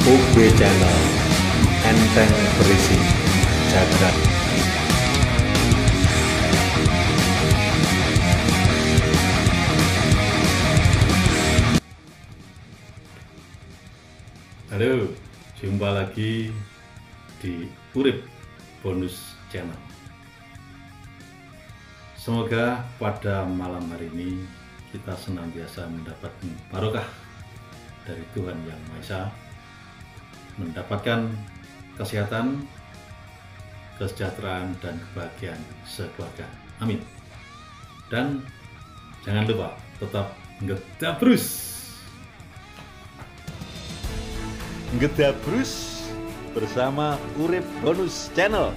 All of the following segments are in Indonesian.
UB Channel, enteng berisi jagat. Halo, jumpa lagi di Urip Bonus Channel. Semoga pada malam hari ini kita senantiasa mendapat barokah dari Tuhan Yang Maha Esa, mendapatkan kesehatan, kesejahteraan, dan kebahagiaan sekeluarga. Amin. Dan jangan lupa tetap ngedabrus. Ngedabrus bersama Urip Bonus Channel.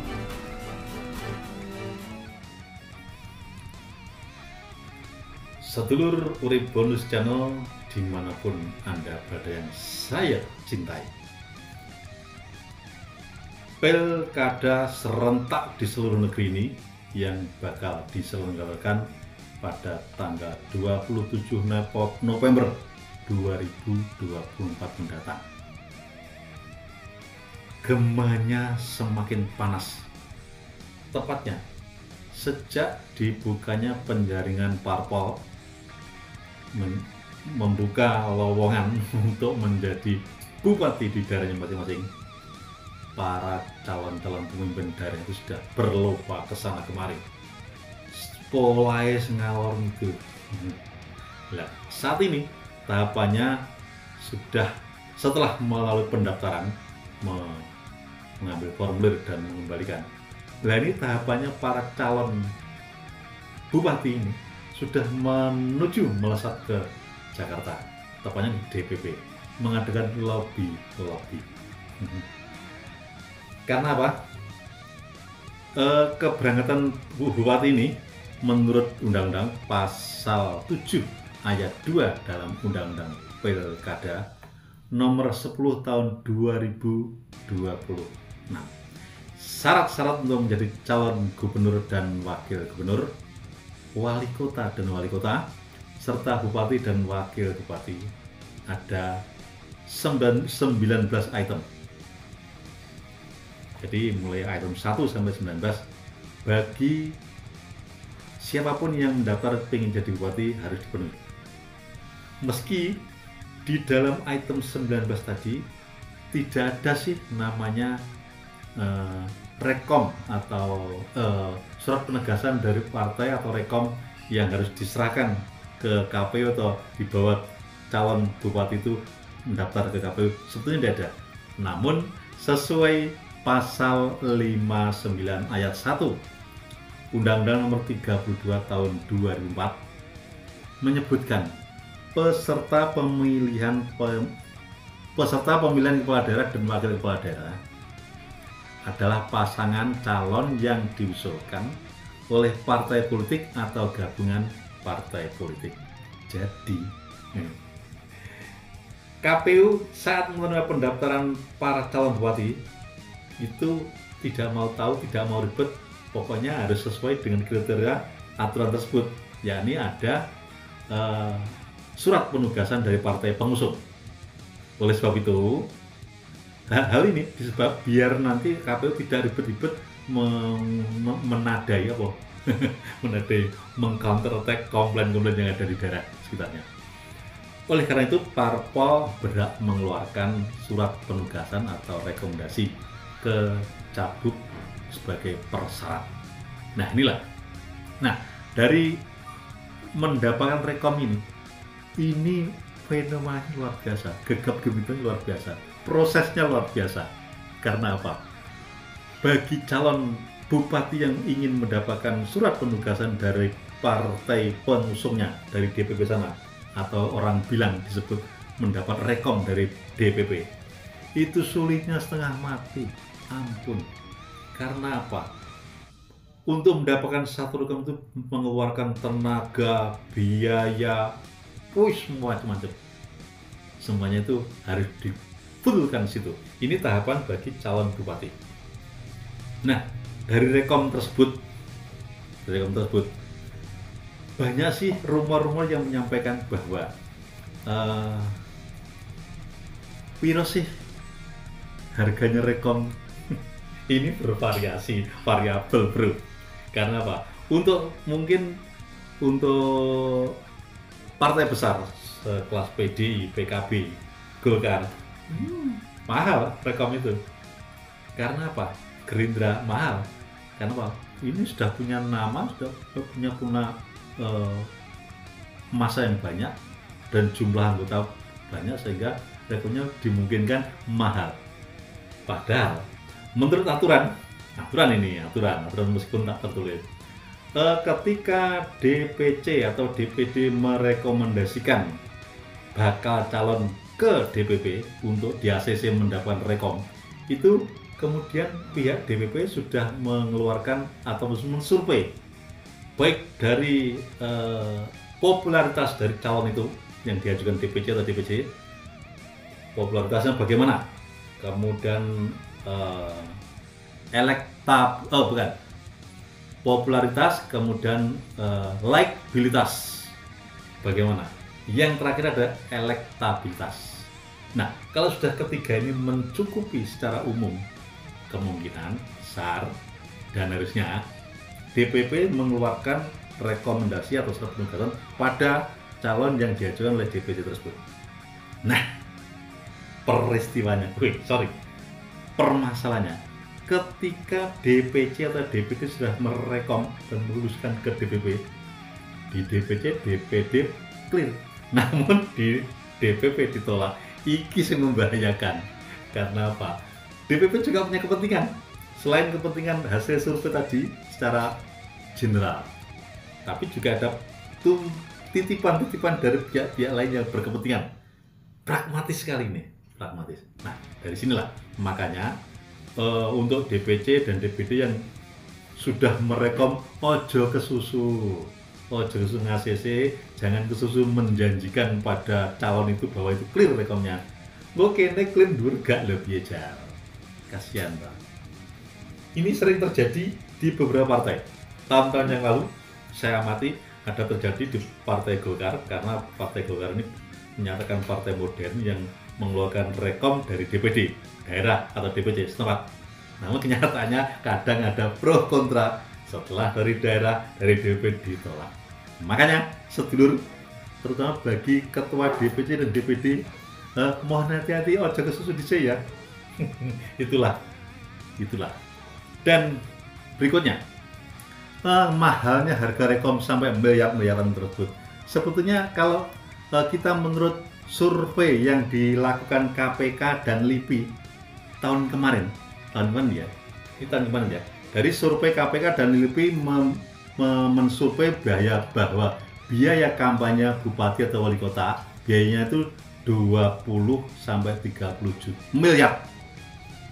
Sedulur Urip Bonus Channel dimanapun Anda berada yang saya cintai. Pilkada serentak di seluruh negeri ini yang bakal diselenggarakan pada tanggal 27 November 2024 mendatang. Gemanya semakin panas. Tepatnya sejak dibukanya penjaringan parpol membuka lowongan untuk menjadi bupati di daerahnya masing-masing, para calon-calon pemimpin daerah itu sudah berlomba ke sana kemari. Polai ngalor itu. Nah, saat ini tahapannya sudah setelah melalui pendaftaran, mengambil formulir dan mengembalikan. Nah, ini tahapannya para calon bupati ini sudah menuju melesat ke Jakarta, tepatnya di DPP, mengadakan lobby. Karena apa? Keberangkatan bupati ini menurut Undang-Undang Pasal 7 Ayat 2 dalam Undang-Undang Pilkada Nomor 10 Tahun 2026. Syarat-syarat untuk menjadi calon gubernur dan wakil gubernur, wali kota dan wali kota, serta bupati dan wakil bupati ada 19 item. Jadi mulai item 1 sampai 19 bagi siapapun yang mendaftar ingin jadi bupati harus dipenuhi. Meski di dalam item 19 tadi tidak ada sih namanya rekom atau surat penegasan dari partai atau rekom yang harus diserahkan ke KPU atau dibawa calon bupati itu mendaftar ke KPU, sebetulnya tidak ada. Namun sesuai pasal 59 ayat 1 Undang-Undang Nomor 32 Tahun 2004 menyebutkan peserta pemilihan kepala daerah dan wakil kepala daerah adalah pasangan calon yang diusulkan oleh partai politik atau gabungan partai politik. Jadi, KPU saat menerima pendaftaran para calon bupati itu tidak mau tahu, tidak mau ribet, pokoknya harus sesuai dengan kriteria aturan tersebut, yakni ada surat penugasan dari partai pengusung. Oleh sebab itu, hal ini disebab biar nanti KPU tidak ribet-ribet menadai meng-counter attack komplain-komplain yang ada di daerah sekitarnya. Oleh karena itu, parpol berhak mengeluarkan surat penugasan atau rekomendasi ke Cagup sebagai persyarat. Nah, inilah. Nah, dari mendapatkan rekom ini fenomenanya luar biasa, gegap gempitnya luar biasa, prosesnya luar biasa. Karena apa? Bagi calon bupati yang ingin mendapatkan surat penugasan dari partai pengusungnya dari DPP sana, atau orang bilang disebut mendapat rekom dari DPP, itu sulitnya setengah mati. Ampun. Karena apa? Untuk mendapatkan satu rekom itu mengeluarkan tenaga, biaya, macam-macam. Semuanya itu harus dibetulkan situ. Ini tahapan bagi calon bupati. Nah, dari rekom tersebut banyak sih rumor-rumor yang menyampaikan bahwa piro sih harganya Rekom ini bervariasi, variabel bro. Karena apa? Mungkin untuk partai besar sekelas PDI, PKB, Golkar, mahal Rekom itu. Karena apa? Gerindra mahal. Karena apa? Ini sudah punya nama, sudah punya masa yang banyak dan jumlah anggota banyak, sehingga Rekomnya dimungkinkan mahal. Padahal menurut aturan meskipun tak tertulis, ketika DPC atau DPD merekomendasikan bakal calon ke DPP untuk di ACC mendapatkan Rekom, itu kemudian pihak DPP sudah mengeluarkan atau mensurvei baik dari popularitas dari calon itu yang diajukan DPC atau DPC, popularitasnya bagaimana, kemudian popularitas, kemudian likabilitas bagaimana, yang terakhir ada elektabilitas. Nah, kalau sudah ketiga ini mencukupi secara umum, kemungkinan besar dan harusnya DPP mengeluarkan rekomendasi atau surat penugasan pada calon yang diajukan oleh DPC tersebut. Nah, permasalahannya ketika DPC atau DPD sudah merekom dan meluluskan ke DPP, di DPC, DPD clear, namun di DPP ditolak. Iki sing membahayakan. Karena apa? DPP juga punya kepentingan selain kepentingan hasil survei tadi secara general, tapi juga ada titipan-titipan dari pihak-pihak lain yang berkepentingan. Pragmatis sekali ini, pragmatis. Nah, dari sinilah makanya untuk DPC dan DPD yang sudah merekom ojo kesusu ACC, jangan kesusu menjanjikan pada calon itu bahwa itu clear rekomnya. Oke, ini clear dur gak lebih jar. Kasihan, Pak. Ini sering terjadi di beberapa partai. Tahun-tahun yang lalu saya amati ada terjadi di Partai Golkar, karena Partai Golkar ini menyatakan partai modern yang mengeluarkan rekom dari DPD daerah atau DPC setempat. Namun kenyataannya kadang ada pro kontra, setelah dari daerah, dari DPD ditolak. Makanya sedulur, terutama bagi ketua DPC dan DPD, mohon hati-hati, ojo kesusu dhisik ya. itulah. Dan berikutnya, mahalnya harga Rekom sampai miliaran tersebut. Sebetulnya kalau kita menurut survei yang dilakukan KPK dan LIPI tahun kemarin ya, dari survei KPK dan LIPI mensurvei bahwa biaya kampanye bupati atau wali kota biayanya itu 20 sampai 30 miliar.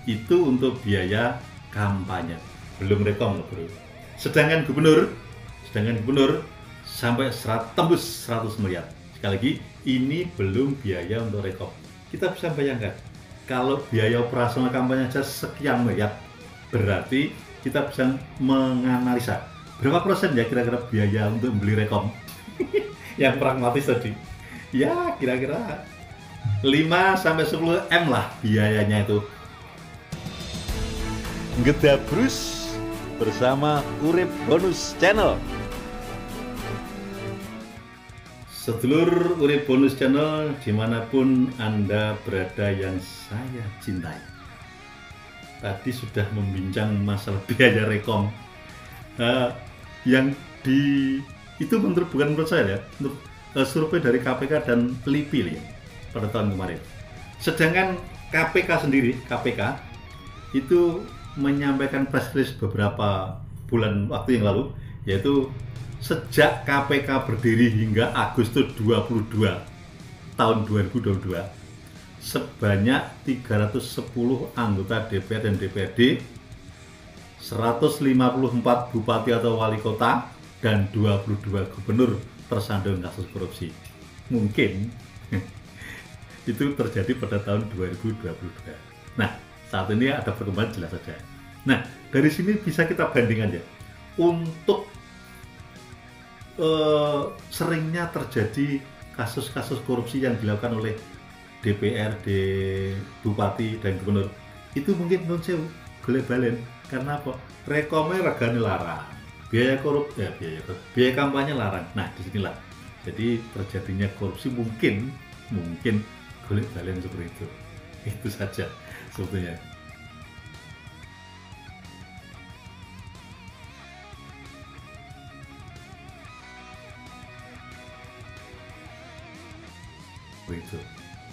Itu untuk biaya kampanye, belum Rekom loh bro. Sedangkan gubernur sampai tembus 100 miliar. Sekali lagi, ini belum biaya untuk Rekom. Kita bisa bayangkan, kalau biaya operasional kampanye saja sekian miliar, berarti kita bisa menganalisa berapa persen ya kira-kira biaya untuk membeli Rekom. Yang pragmatis tadi, ya kira-kira 5 sampai 10 M lah biayanya itu. Ngedabrus bersama Urip Bonus Channel. Sedulur Urip Bonus Channel, dimanapun Anda berada yang saya cintai, tadi sudah membincang masalah biaya Rekom yang itu bukan menurut saya ya, untuk survei dari KPK dan LIPI ya, pada tahun kemarin. Sedangkan KPK itu menyampaikan press release beberapa bulan waktu yang lalu, yaitu sejak KPK berdiri hingga Agustus 22 tahun 2022, sebanyak 310 anggota DPR dan DPRD, 154 bupati atau wali kota, dan 22 gubernur tersandung kasus korupsi. Mungkin itu terjadi pada tahun 2022. Nah, saat ini ada perkembangan jelas saja. Nah, dari sini bisa kita bandingkan ya, untuk seringnya terjadi kasus-kasus korupsi yang dilakukan oleh DPR, bupati, dan gubernur. itu mungkin non sewu golek balen karena apa? Rekomnya regane larang, biaya biaya kampanye larang. Nah disinilah jadi terjadinya korupsi mungkin golek balen seperti itu saja sebetulnya.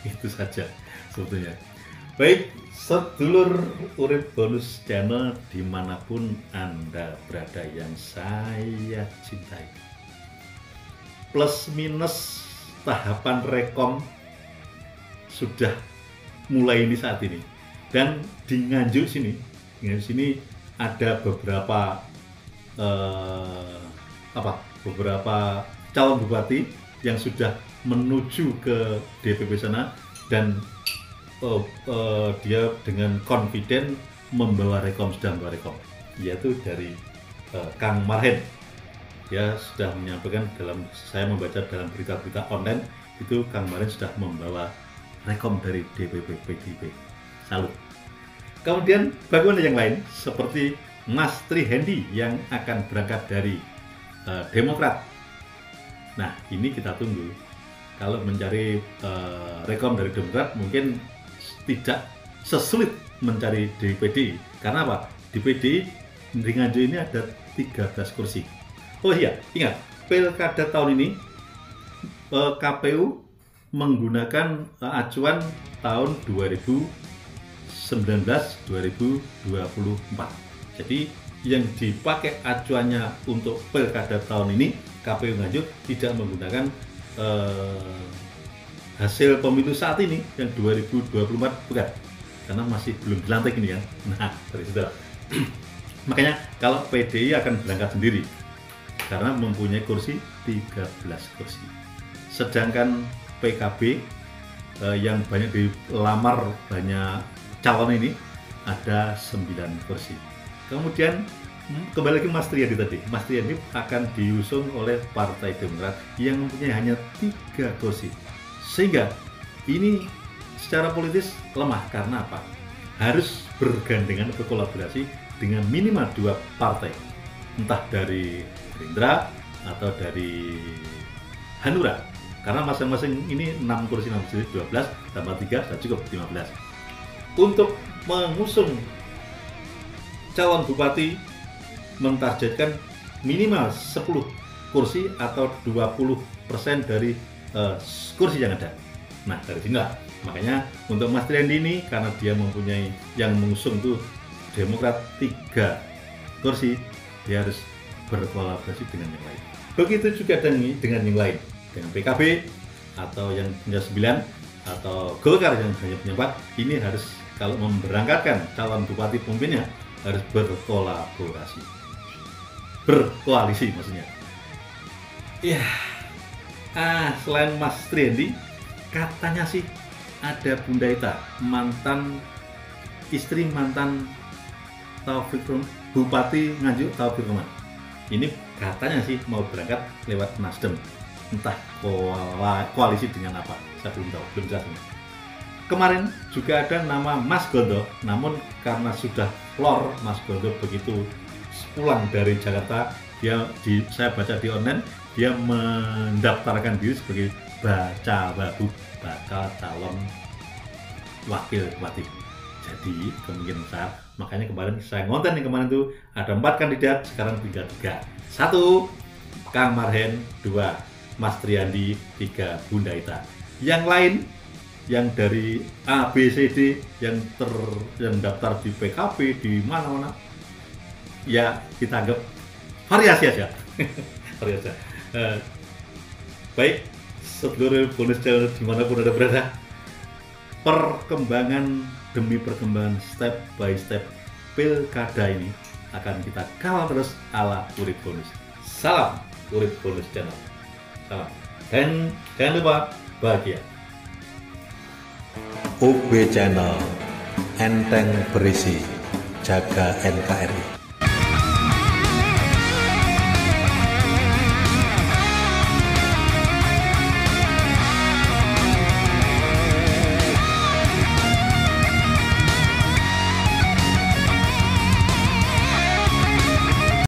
Itu saja sebetulnya. Baik, sedulur Urip Bonus Channel dimanapun Anda berada yang saya cintai. Plus minus tahapan rekom sudah mulai ini saat ini. Dan di Nganjuk sini ada beberapa beberapa calon bupati yang sudah menuju ke DPP sana dan dia dengan confident sedang membawa rekom, yaitu dari Kang Marhen. Dia sudah menyampaikan saya membaca dalam berita-berita online itu Kang Marhen sudah membawa rekom dari DPP PDIP. Salut. Kemudian bagaimana yang lain seperti Mas Tri Hendi yang akan berangkat dari Demokrat. Nah ini kita tunggu. Kalau mencari rekom dari Demokrat mungkin tidak sesulit mencari di PDI. Karena apa? Di PDI di Nganjuk ini ada 13 kursi. Oh iya, ingat pilkada tahun ini KPU menggunakan acuan tahun 2019-2024. Jadi yang dipakai acuannya untuk pilkada tahun ini KPU Nganjuk tidak menggunakan hasil pemilu saat ini yang 2024 bukan, karena masih belum dilantik ini ya. Nah dari situ makanya kalau PDI akan berangkat sendiri karena mempunyai kursi 13 kursi, sedangkan PKB yang banyak dilamar banyak calon ini ada 9 kursi. Kemudian kembali lagi Mas Triandi tadi, Mas Triandi akan diusung oleh Partai Demokrat yang mempunyai hanya 3 kursi. Sehingga ini secara politis lemah karena apa? Harus bergandengan berkolaborasi dengan minimal 2 partai, entah dari Gerindra atau dari Hanura, karena masing-masing ini 6 kursi 12 tambah 3 sudah cukup 15. Untuk mengusung calon bupati mentargetkan minimal 10 kursi atau 20% dari kursi yang ada. Nah dari sinilah makanya untuk Mas Triandi ini karena dia mempunyai yang mengusung tuh Demokrat 3 kursi, dia harus berkolaborasi dengan yang lain. Begitu juga dengan yang lain, dengan PKB atau yang punya 9 atau Golkar yang hanya punya 4. Ini harus kalau memberangkatkan calon bupati pemimpinnya harus berkolaborasi, berkoalisi maksudnya. Ya. Selain Mas Triandi, katanya sih ada Bunda Ita, istri mantan Bupati Nganjuk Taufik Roman. Ini katanya sih mau berangkat lewat Nasdem, entah koalisi dengan apa, saya belum tahu, belum jelas. Kemarin juga ada nama Mas Gondo, namun karena sudah lor Mas Gondo begitu pulang dari Jakarta, saya baca di online, dia mendaftarkan diri sebagai bakal calon wakil bupati. Jadi kemungkinan besar, makanya kemarin saya ngonten nih, kemarin tuh ada 4 kandidat, sekarang 3. 1 Kang Marhen, 2 Mas Triandi, 3 Bunda Ita. Yang lain yang dari A, B, C, D yang daftar di PKB di mana-mana ya kita anggap variasi aja. Variasi. Baik, sedulur bonus channel dimanapun Anda berada, perkembangan demi perkembangan step by step pilkada ini akan kita kawal terus ala Urip Bonus. Salam Urip Bonus Channel. Salam. Dan jangan lupa bahagia. UB Channel, enteng berisi, jaga NKRI.